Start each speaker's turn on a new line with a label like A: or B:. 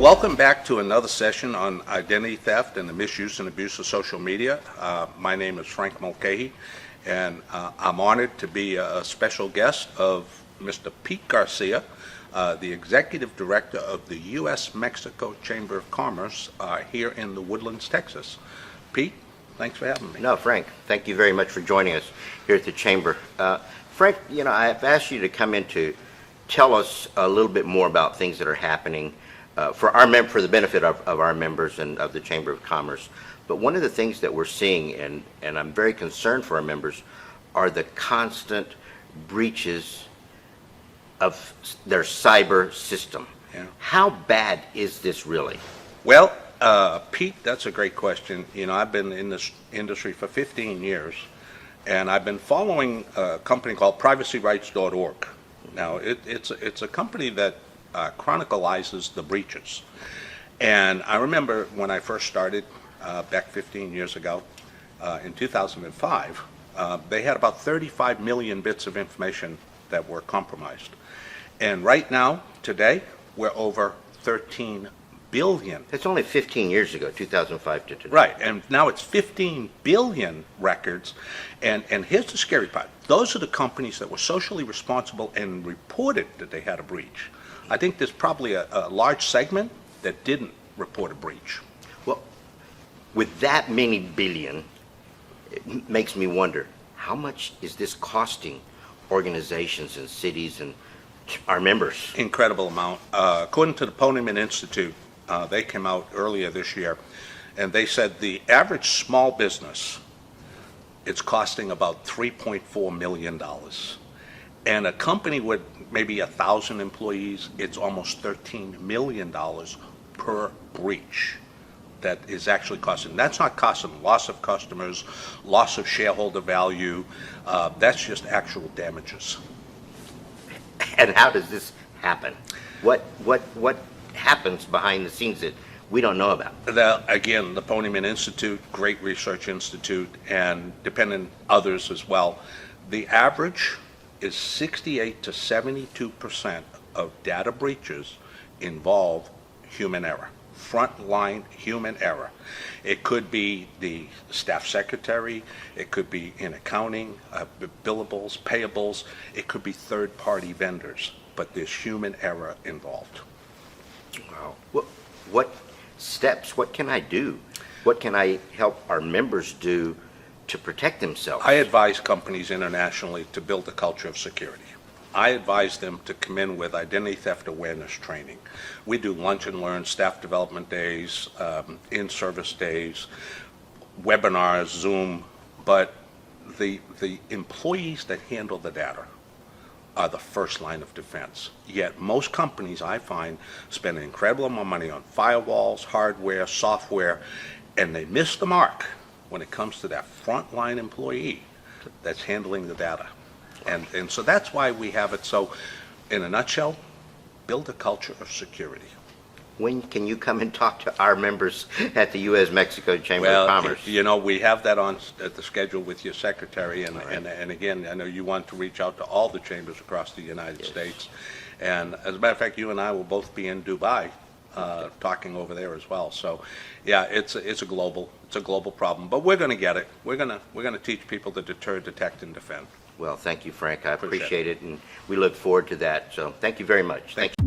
A: Welcome back to another session on identity theft and the misuse and abuse of social media. My name is Frank Mulcahy, and I'm honored to be a special guest of Mr. Pete Garcia, the Executive Director of the U.S.-Mexico Chamber of Commerce here in the Woodlands, Texas. Pete, thanks for having me.
B: No, Frank, thank you very much for joining us here at the Chamber. Frank, you know, I've asked you to come in to tell us a little bit more about things that are happening for the benefit of our members and of the Chamber of Commerce. But one of the things that we're seeing, and I'm very concerned for our members, are the constant breaches of their cyber system.
A: Yeah.
B: How bad is this really?
A: Well, Pete, that's a great question. You know, I've been in this industry for 15 years, and I've been following a company called privacyrights.org. Now, it's a company that chronicalizes the breaches. And I remember when I first started back 15 years ago, in 2005, they had about 35 million bits of information that were compromised. And right now, today, we're over 13 billion.
B: It's only 15 years ago, 2005 to today.
A: Right, and now it's 15 billion records. And here's the scary part. Those are the companies that were socially responsible and reported that they had a breach. I think there's probably a large segment that didn't report a breach.
B: Well, with that many billion, it makes me wonder, how much is this costing organizations and cities and our members?
A: Incredible amount. According to the Poneman Institute, they came out earlier this year, and they said the average small business, it's costing about $3.4 million. And a company with maybe 1,000 employees, it's almost $13 million per breach that is actually costing. That's not costing loss of customers, loss of shareholder value. That's just actual damages.
B: And how does this happen? What happens behind the scenes that we don't know about?
A: Again, the Poneman Institute, great research institute, and dependent others as well. The average is 68 to 72% of data breaches involve human error, frontline human error. It could be the staff secretary, it could be in accounting, billables, payables, it could be third-party vendors, but there's human error involved.
B: Wow. What steps, what can I do? What can I help our members do to protect themselves?
A: I advise companies internationally to build a culture of security. I advise them to come in with identity theft awareness training. We do lunch and learn, staff development days, in-service days, webinars, Zoom, but the employees that handle the data are the first line of defense. Yet most companies, I find, spend an incredible amount of money on firewalls, hardware, software, and they miss the mark when it comes to that frontline employee that's handling the data. And so that's why we have it. So in a nutshell, build a culture of security.
B: When can you come and talk to our members at the U.S.-Mexico Chamber of Commerce?
A: You know, we have that on at the schedule with your secretary, and again, I know you want to reach out to all the chambers across the United States. And as a matter of fact, you and I will both be in Dubai talking over there as well. So yeah, it's a global problem, but we're going to get it. We're going to teach people to deter, detect, and defend.
B: Well, thank you, Frank. I appreciate it, and we look forward to that. So thank you very much. Thank you.